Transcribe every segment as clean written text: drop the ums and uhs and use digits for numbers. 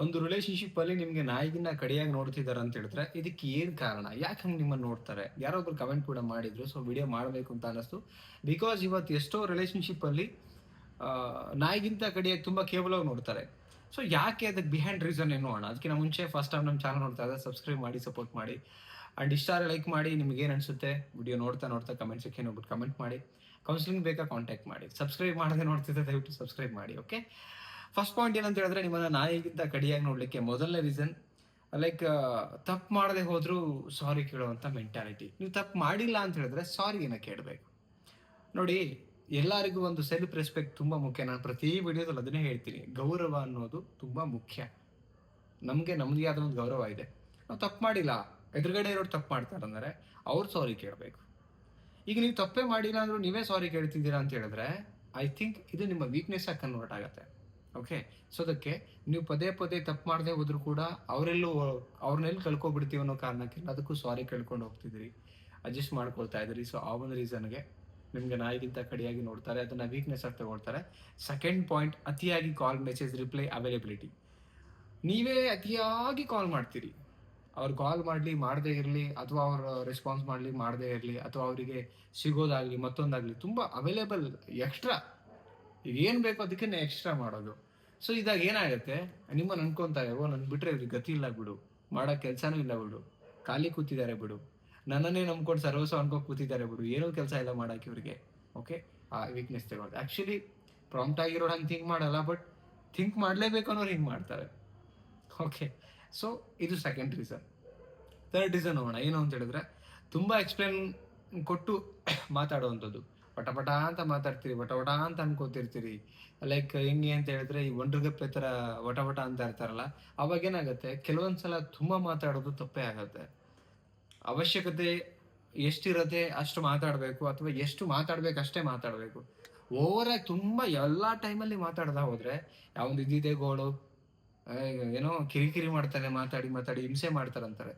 ಒಂದು ರಿಲೇಶನ್‌ಶಿಪ್ ಅಲ್ಲಿ ನಿಮ್ಗೆ ನಾಯಿಗಿನ್ನ ಕಡೆಯಾಗಿ ನೋಡ್ತಿದಾರೆ ಅಂತ ಹೇಳಿದ್ರೆ, ಇದಕ್ಕೆ ಏನ್ ಕಾರಣ? ಯಾಕೆ ಹಂಗ್ ನಿಮ್ಮನ್ನ ನೋಡ್ತಾರೆ? ಯಾರೋ ಒಬ್ರು ಕಮೆಂಟ್ ಕೂಡ ಮಾಡಿದ್ರು. ಸೊ ವಿಡಿಯೋ ಮಾಡಬೇಕು ಅಂತ ಅನಸ್ತು. ಬಿಕಾಸ್ ಇವತ್ತು ಎಷ್ಟೋ ರಿಲೇಶನ್‌ಶಿಪ್ ಅಲ್ಲಿ ನಾಯಿಗಿಂತ ಕಡೆಯಾಗಿ ತುಂಬಾ ಕೇವಲವಾಗಿ ನೋಡ್ತಾರೆ. ಸೊ ಯಾಕೆ ಅದಕ್ಕೆ ಬಿಹೈಂಡ್ ರೀಸನ್ ಏನು ಅಣ್ಣ? ಅದಕ್ಕಿಂತ ಮುಂಚೆ ಫಸ್ಟ್ ಟೈಮ್ ನಮ್ಮ ಚಾನಲ್ ನೋಡ್ತಾ ಇದ್ದರೆ ಸಬ್ಸ್ಕ್ರೈಬ್ ಮಾಡಿ, ಸಪೋರ್ಟ್ ಮಾಡಿ. ಅಂಡ್ ಇಷ್ಟ ಆದ್ರೆ ಲೈಕ್ ಮಾಡಿ. ನಿಮ್ಗೆ ಏನ್ ಅನ್ಸುತ್ತೆ? ವಿಡಿಯೋ ನೋಡ್ತಾ ನೋಡ್ತಾ ಕಮೆಂಟ್ ಸೆಕ್ಷನ್ ಹೋಗ್ಬಿಟ್ಟು ಕಮೆಂಟ್ ಮಾಡಿ. ಕೌನ್ಸಿಲಿಂಗ್ ಬೇಕಾ ಕಾಂಟ್ಯಾಕ್ಟ್ ಮಾಡಿ. ಸಬ್ಸ್ಕ್ರೈಬ್ ಮಾಡದೆ ನೋಡ್ತಿದ್ರೆ ದಯವಿಟ್ಟು ಸಬ್ಸ್ಕ್ರೈಬ್ ಮಾಡಿ. ಓಕೆ. ಫಸ್ಟ್ ಪಾಯಿಂಟ್ ಏನಂತ ಹೇಳಿದ್ರೆ, ನಿಮ್ಮನ್ನ ನಾಯಿಗಿಂತ ಕಡಿಯಾಗಿ ನೋಡ್ಲಿಕ್ಕೆ ಮೊದಲನೇ ರೀಸನ್ ಲೈಕ್ ತಪ್ಪು ಮಾಡದೆ ಹೋದ್ರೂ ಸಾರಿ ಕೇಳುವಂತ ಮೆಂಟಾಲಿಟಿ. ನೀವು ತಪ್ಪು ಮಾಡಿಲ್ಲ ಅಂತ ಹೇಳಿದ್ರೆ ಸಾರಿನ ಕೇಳಬೇಕು. ನೋಡಿ, ಎಲ್ಲರಿಗೂ ಒಂದು ಸೆಲ್ಫ್ ರೆಸ್ಪೆಕ್ಟ್ ತುಂಬಾ ಮುಖ್ಯ. ನಾನು ಪ್ರತಿ ವಿಡಿಯೋದಲ್ಲಿ ಅದನ್ನೇ ಹೇಳ್ತೀನಿ. ಗೌರವ ಅನ್ನೋದು ತುಂಬಾ ಮುಖ್ಯ. ನಮ್ದೇ ಆದ ಒಂದು ಗೌರವ ಇದೆ. ನಾವು ತಪ್ಪು ಮಾಡಿಲ್ಲ, ಎದುರುಗಡೆ ಇರೋರು ತಪ್ಪು ಮಾಡ್ತಾರೆ ಅಂದ್ರೆ ಅವ್ರು ಸಾರಿ ಕೇಳಬೇಕು. ಈಗ ನೀವು ತಪ್ಪೇ ಮಾಡಿಲ್ಲ ಅಂದ್ರೂ ನೀವೇ ಸಾರಿ ಕೇಳ್ತಿದ್ದೀರಾ ಅಂತ ಹೇಳಿದ್ರೆ ಐ ಥಿಂಕ್ ಇದು ನಿಮ್ಮ ವೀಕ್ನೆಸ್ ಆಗಿ ಕನ್ವರ್ಟ್ ಆಗುತ್ತೆ. ಓಕೆ. ಸೊ ಅದಕ್ಕೆ ನೀವು ಪದೇ ಪದೇ ತಪ್ಪು ಮಾಡದೆ ಹೋದ್ರು ಕೂಡ ಅವ್ರನ್ನೆಲ್ಲಿ ಕಳ್ಕೊಬಿಡ್ತೀವಿ ಅನ್ನೋ ಕಾರಣಕ್ಕೆ ಅದಕ್ಕೂ ಸಾರಿ ಕೇಳ್ಕೊಂಡು ಹೋಗ್ತಿದ್ರಿ, ಅಡ್ಜಸ್ಟ್ ಮಾಡ್ಕೊಳ್ತಾ ಇದ್ರಿ. ಸೊ ಆ ಒಂದು ರೀಸನ್ಗೆ ನಿಮ್ಗೆ ನಾಯಿಗಿಂತ ಕಡಿಯಾಗಿ ನೋಡ್ತಾರೆ, ಅದನ್ನ ವೀಕ್ನೆಸ್ ಆಗಿ ತಗೊಳ್ತಾರೆ. ಸೆಕೆಂಡ್ ಪಾಯಿಂಟ್, ಅತಿಯಾಗಿ ಕಾಲ್, ಮೆಸೇಜ್, ರಿಪ್ಲೈ, ಅವೈಲೇಬಿಲಿಟಿ. ನೀವೇ ಅತಿಯಾಗಿ ಕಾಲ್ ಮಾಡ್ತೀರಿ. ಅವ್ರು ಕಾಲ್ ಮಾಡಲಿ ಮಾಡದೇ ಇರಲಿ, ಅಥವಾ ಅವ್ರು ರೆಸ್ಪಾನ್ಸ್ ಮಾಡಲಿ ಮಾಡದೇ ಇರಲಿ, ಅಥವಾ ಅವರಿಗೆ ಸಿಗೋದಾಗ್ಲಿ ಮತ್ತೊಂದಾಗ್ಲಿ ತುಂಬ ಅವೈಲೇಬಲ್, ಎಕ್ಸ್ಟ್ರಾ ಏನು ಬೇಕೋ ಅದಕ್ಕೆ ಎಕ್ಸ್ಟ್ರಾ ಮಾಡೋದು. ಸೊ ಇದಾಗ ಏನಾಗುತ್ತೆ, ನಿಮ್ಮನ್ನು ಅನ್ಕೊಂತಾರೆ, ಓ ನನ್ ಬಿಟ್ರೆ ಇವ್ರಿಗೆ ಗತಿ ಇಲ್ಲ ಬಿಡು, ಮಾಡೋ ಕೆಲಸನೂ ಇಲ್ಲ ಬಿಡು, ಖಾಲಿ ಕೂತಿದ್ದಾರೆ ಬಿಡು, ನನ್ನನ್ನೇ ನಂಬ್ಕೊಂಡು ಸರ್ವಸ್ವ ಅನ್ಕೊಂಡು ಕೂತಿದ್ದಾರೆ ಬಿಡು, ಏನೂ ಕೆಲಸ ಇಲ್ಲ ಮಾಡಕ್ಕೆ ಇವ್ರಿಗೆ. ಓಕೆ. ಆ ವೀಕ್ನೆಸ್ ತಗೊಳ್ತಾರೆ. ಆ್ಯಕ್ಚುಲಿ ಪ್ರಾಂಪ್ಟ್ ಆಗಿರೋರು ಹಂಗೆ ಥಿಂಕ್ ಮಾಡಲ್ಲ, ಬಟ್ ಥಿಂಕ್ ಮಾಡಲೇಬೇಕು ಅನ್ನೋರು ಹಿಂಗೆ ಮಾಡ್ತಾರೆ. ಓಕೆ. ಸೊ ಇದು ಸೆಕೆಂಡ್ ರೀಸನ್. ಥರ್ಡ್ ರೀಸನ್ ನೋಡೋಣ. ಏನು ಅಂತ ಹೇಳಿದ್ರೆ, ತುಂಬ ಎಕ್ಸ್ಪ್ಲೇನ್ ಕೊಟ್ಟು ಮಾತಾಡುವಂಥದ್ದು. ಪಟ ಅಂತ ಮಾತಾಡ್ತೀರಿ, ವಟ ಅಂತ ಅನ್ಕೋತಿರ್ತೀರಿ. ಲೈಕ್ ಹೆಂಗೆ ಅಂತ ಹೇಳಿದ್ರೆ, ಈ ಒಂಡ್ರಗಪ್ಪೆ ಥರ ವಟ ಅಂತ ಇರ್ತಾರಲ್ಲ, ಅವಾಗ ಏನಾಗುತ್ತೆ, ಕೆಲವೊಂದ್ಸಲ ತುಂಬ ಮಾತಾಡೋದು ತಪ್ಪೇ ಆಗುತ್ತೆ. ಅವಶ್ಯಕತೆ ಎಷ್ಟಿರತ್ತೆ ಅಷ್ಟು ಮಾತಾಡಬೇಕು, ಅಥವಾ ಎಷ್ಟು ಮಾತಾಡ್ಬೇಕು ಅಷ್ಟೇ ಮಾತಾಡಬೇಕು. ಓವರಾಗಿ ತುಂಬ ಎಲ್ಲ ಟೈಮಲ್ಲಿ ಮಾತಾಡ್ತಾ ಹೋದ್ರೆ ಯಾವೊಂದು ಇದ್ದಿದೆ ಗೋಳು, ಏನೋ ಕಿರಿಕಿರಿ ಮಾಡ್ತಾನೆ, ಮಾತಾಡಿ ಮಾತಾಡಿ ಹಿಂಸೆ ಮಾಡ್ತಾರಂತಾರೆ.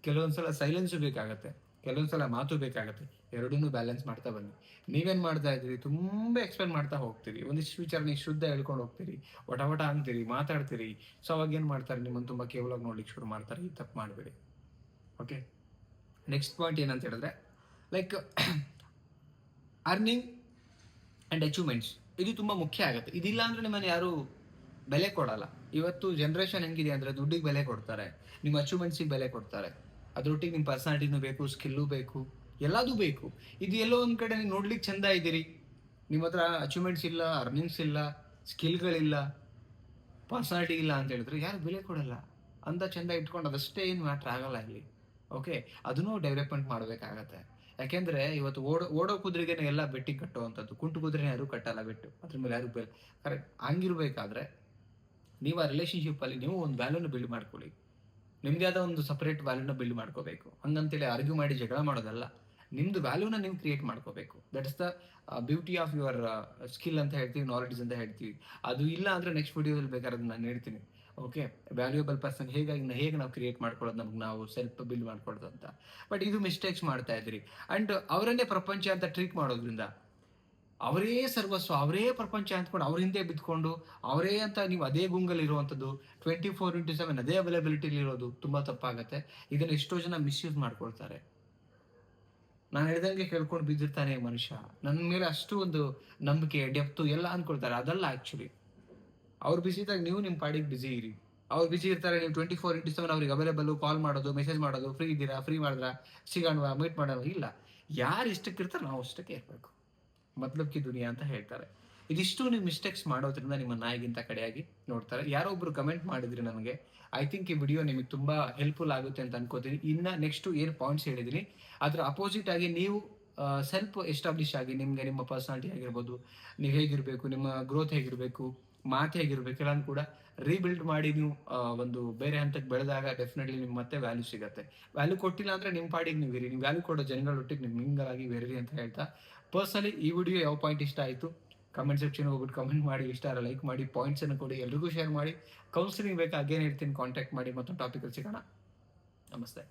ಕೆಲವೊಂದ್ಸಲ ಸೈಲೆನ್ಸು ಬೇಕಾಗತ್ತೆ, ಕೆಲವೊಂದ್ಸಲ ಮಾತು ಬೇಕಾಗತ್ತೆ. ಎರಡನ್ನೂ ಬ್ಯಾಲೆನ್ಸ್ ಮಾಡ್ತಾ ಬನ್ನಿ. ನೀವೇನ್ ಮಾಡ್ತಾ ಇದ್ದೀರಿ, ತುಂಬಾ ಎಕ್ಸ್ಪ್ಲೇನ್ ಮಾಡ್ತಾ ಹೋಗ್ತೀರಿ, ಒಂದಿಷ್ಟು ವಿಚಾರನ ಶುದ್ಧ ಹೇಳ್ಕೊಂಡು ಹೋಗ್ತೀರಿ, ವಟ ಅಂತೀರಿ, ಮಾತಾಡ್ತೀರಿ. ಸೊ ಅವಾಗ ಏನ್ ಮಾಡ್ತಾರೆ, ನಿಮ್ಮನ್ನು ತುಂಬಾ ಕೇವಲವಾಗಿ ನೋಡ್ಲಿಕ್ಕೆ ಶುರು ಮಾಡ್ತಾರೆ. ಈ ತಪ್ಪು ಮಾಡಬೇಡಿ. ಓಕೆ. ನೆಕ್ಸ್ಟ್ ಪಾಯಿಂಟ್ ಏನಂತ ಹೇಳಿದ್ರೆ, ಲೈಕ್ ಅರ್ನಿಂಗ್ ಅಂಡ್ ಅಚೀವ್ಮೆಂಟ್ಸ್. ಇದು ತುಂಬಾ ಮುಖ್ಯ ಆಗುತ್ತೆ. ಇದಿಲ್ಲ ಅಂದ್ರೆ ನಿಮ್ಮನ್ನು ಯಾರು ಬೆಲೆ ಕೊಡಲ್ಲ. ಇವತ್ತು ಜನರೇಷನ್ ಹೆಂಗಿದೆ ಅಂದ್ರೆ, ದುಡ್ಡಿಗೆ ಬೆಲೆ ಕೊಡ್ತಾರೆ, ನಿಮ್ಮ ಅಚೀವ್ಮೆಂಟ್ಸಿಗೆ ಬೆಲೆ ಕೊಡ್ತಾರೆ. ಅದ್ರೊಟ್ಟಿಗೆ ನಿಮ್ಮ ಪರ್ಸನಾಲಿಟಿನೂ ಬೇಕು, ಸ್ಕಿಲ್ಲು ಬೇಕು, ಎಲ್ಲದೂ ಬೇಕು. ಇದು ಎಲ್ಲೋ ಒಂದ್ ಕಡೆ ನೀವು ನೋಡ್ಲಿಕ್ಕೆ ಚಂದ ಇದ್ದೀರಿ, ನಿಮ್ಮ ಹತ್ರ ಅಚೀವ್ಮೆಂಟ್ಸ್ ಇಲ್ಲ, ಅರ್ನಿಂಗ್ಸ್ ಇಲ್ಲ, ಸ್ಕಿಲ್ಗಳಿಲ್ಲ, ಪರ್ಸನಾಲಿಟಿ ಇಲ್ಲ ಅಂತ ಹೇಳಿದ್ರೆ ಯಾರು ಬೆಲೆ ಕೊಡಲ್ಲ. ಅಂತ ಚಂದ ಇಟ್ಕೊಂಡು ಅದಷ್ಟೇ ಏನು ಮ್ಯಾಟ್ರ್ ಆಗಲ್ಲ ಇಲ್ಲಿ. ಓಕೆ. ಅದನ್ನೂ ಡೆವಲಪ್ಮೆಂಟ್ ಮಾಡಬೇಕಾಗತ್ತೆ. ಯಾಕೆಂದ್ರೆ ಇವತ್ತು ಓಡೋ ಕುದುರೆಗೆ ಎಲ್ಲ ಬೆಟ್ಟಿ ಕಟ್ಟುವಂಥದ್ದು, ಕುಂಟು ಕುದುರೆನ ಯಾರು ಕಟ್ಟಲ್ಲ ಬೆಟ್ಟು, ಅದ್ರ ಮೇಲೆ ಯಾರು ಬೆಲೆ. ಕರೆಕ್ಟ್. ಹಂಗಿರ್ಬೇಕಾದ್ರೆ ನೀವು ಆ ರಿಲೇಶನ್ಶಿಪ್ ಅಲ್ಲಿ ನೀವು ಒಂದು ವ್ಯಾಲ್ಯೂನ ಬಿಲ್ಡ್ ಮಾಡ್ಕೊಳ್ಳಿ. ನಿಮ್ದೇ ಆದ ಒಂದು ಸಪರೇಟ್ ವ್ಯಾಲ್ಯೂನ ಬಿಲ್ಡ್ ಮಾಡ್ಕೋಬೇಕು. ಹಂಗಂತೇಳಿ ಆರ್ಗ್ಯೂ ಮಾಡಿ ಜಗಳ ಮಾಡೋದಲ್ಲ. ನಿಮ್ದು ವ್ಯಾಲ್ಯೂನ ನೀವು ಕ್ರಿಯೇಟ್ ಮಾಡ್ಕೋಬೇಕು. That is the beauty of your skill ಅಂತ ಹೇಳ್ತೀವಿ, ನಾಲೆಡ್ಜ್ ಅಂತ ಹೇಳ್ತೀವಿ. ಅದು ಇಲ್ಲ ಅಂದ್ರೆ ನೆಕ್ಸ್ಟ್ ವಿಡಿಯೋದಲ್ಲಿ ಬೇಕಾದ್ರೆ ನಾನು ಹೇಳ್ತೀನಿ. ಓಕೆ. ವ್ಯಾಲ್ಯೂಯಬಲ್ ಪರ್ಸನ್ ಹೇಗೆ ನಾವು ಕ್ರಿಯೇಟ್ ಮಾಡ್ಕೊಳ್ಳೋದು, ನಮ್ಗೆ ನಾವು ಸೆಲ್ಫ್ ಬಿಲ್ಡ್ ಮಾಡ್ಕೊಳ್ಳೋದು ಅಂತ. ಬಟ್ ಇದು ಮಿಸ್ಟೇಕ್ಸ್ ಮಾಡ್ತಾ ಇದ್ರಿ. ಅಂಡ್ ಅವರನ್ನೇ ಪ್ರಪಂಚ ಅಂತ ಟ್ರೀಟ್ ಮಾಡೋದ್ರಿಂದ, ಅವರೇ ಸರ್ವಸ್ವ, ಅವರೇ ಪ್ರಪಂಚ ಅಂದ್ಕೊಂಡು ಅವ್ರ ಹಿಂದೆ ಬಿದ್ಕೊಂಡು ಅವರೇ ಅಂತ ನೀವು ಅದೇ ಗುಂಗಲ್ಲಿ ಇರುವಂಥದ್ದು, 24x7 ಅದೇ ಅವೈಲಬಿಲಿಟಿಲಿ ಇರೋದು ತುಂಬಾ ತಪ್ಪಾಗತ್ತೆ. ಇದನ್ನ ಎಷ್ಟೋ ಜನ ಮಿಸ್ಯೂಸ್ ಮಾಡ್ಕೊಳ್ತಾರೆ. ನಾನು ಹೇಳ್ದಂಗೆ ಕೇಳ್ಕೊಂಡು ಬಿದ್ದಿರ್ತಾನೆ ಮನುಷ್ಯ, ನನ್ನ ಮೇಲೆ ಅಷ್ಟು ಒಂದು ನಂಬಿಕೆ, ಡೆಪ್ತು ಎಲ್ಲ ಅನ್ಕೊಳ್ತಾರೆ. ಅದಲ್ಲ ಆಕ್ಚುಲಿ. ಅವ್ರು ಬಿಸಿ ಇದ್ದಾಗ ನೀವು ನಿಮ್ಮ ಪಾಡಿಗೆ ಬಿಸಿ ಇರಿ. ಅವ್ರು ಬಿಸಿ ಇರ್ತಾರೆ, ನೀವು 24x7 ಅವ್ರಿಗೆ ಅವೈಲೇಬಲ್, ಕಾಲ್ ಮಾಡೋದು, ಮೆಸೇಜ್ ಮಾಡೋದು, ಫ್ರೀ ಇದ್ದೀರಾ, ಫ್ರೀ ಮಾಡಿದ್ರ, ಸಿಗೋಣವಾ, ಮೀಟ್ ಮಾಡೋಣ, ಇಲ್ಲ. ಯಾರು ಇಷ್ಟಕ್ಕೆ ಇರ್ತಾರೆ ನಾವು ಅಷ್ಟಕ್ಕೆ ಇರಬೇಕು. ಮತ್ಲಬ್ ಕಿ ದುನಿಯಾ ಅಂತ ಹೇಳ್ತಾರೆ. ಇದಿಷ್ಟು ನೀವು ಮಿಸ್ಟೇಕ್ಸ್ ಮಾಡೋದ್ರಿಂದ ನಿಮ್ಮ ನಾಯಿಗಿಂತ ಕಡೆಯಾಗಿ ನೋಡ್ತಾರೆ. ಯಾರೋ ಒಬ್ರು ಕಮೆಂಟ್ ಮಾಡಿದ್ರಿ ನನಗೆ. ಐ ಥಿಂಕ್ ಈ ವಿಡಿಯೋ ನಿಮಗೆ ತುಂಬಾ ಹೆಲ್ಪ್ಫುಲ್ ಆಗುತ್ತೆ ಅಂತ ಅನ್ಕೋತೀನಿ. ಇನ್ನ ನೆಕ್ಸ್ಟ್ ಏನು ಪಾಯಿಂಟ್ಸ್ ಹೇಳಿದೀನಿ ಅದ್ರ ಅಪೋಸಿಟ್ ಆಗಿ ನೀವು ಸೆಲ್ಫ್ ಎಸ್ಟಾಬ್ಲಿಷ್ ಆಗಿ, ನಿಮ್ಗೆ ನಿಮ್ಮ ಪರ್ಸನಾಲಿಟಿ ಆಗಿರ್ಬೋದು, ನೀವು ಹೇಗಿರ್ಬೇಕು, ನಿಮ್ಮ ಗ್ರೋತ್ ಹೇಗಿರ್ಬೇಕು, ಮಾತು ಹೇಗಿರ್ಬೇಕು, ಎಲ್ಲ ಕೂಡ ರೀಬಿಲ್ಡ್ ಮಾಡಿ ನೀವು ಒಂದು ಬೇರೆ ಹಂತಕ್ಕೆ ಬೆಳೆದಾಗ ಡೆಫಿನೆಟ್ಲಿ ನಿಮ್ಗೆ ಮತ್ತೆ ವ್ಯಾಲ್ಯೂ ಸಿಗುತ್ತೆ. ವ್ಯಾಲ್ಯೂ ಕೊಟ್ಟಿಲ್ಲ ಅಂದ್ರೆ ನಿಮ್ಮ ಪಾಡಿಗೆ ನೀವು ಇರಿ, ನೀವು ವ್ಯಾಲ್ಯೂ ಕೊಡೋ ಜನಗಳೊಟ್ಟಿಗೆ ನೀವು ಮಿಂಗಲ್ ಆಗಿ ಬೇರೆ ಅಂತ ಹೇಳ್ತಾ, ಪರ್ಸನಲಿ ಈ ವಿಡಿಯೋ ಯಾವ ಪಾಯಿಂಟ್ ಇಷ್ಟ ಆಯಿತು ಕಮೆಂಟ್ ಸೆಕ್ಷನ್ ಹೋಗ್ಬಿಟ್ಟು ಕಮೆಂಟ್ ಮಾಡಿ. ಇಷ್ಟ ಅಲ್ಲ ಲೈಕ್ ಮಾಡಿ, ಪಾಯಿಂಟ್ಸ್ ಅನ್ನು ಕೊಡಿ, ಎಲ್ರಿಗೂ ಶೇರ್ ಮಾಡಿ. ಕೌನ್ಸಿಲಿಂಗ್ ಬೇಕಾ ಅಗೇನ್ ಹೇಳ್ತೀನಿ, ಕಾಂಟ್ಯಾಕ್ಟ್ ಮಾಡಿ. ಮತ್ತೊಂದು ಟಾಪಿಕಲ್ಲಿ ಸಿಗೋಣ. ನಮಸ್ತೆ.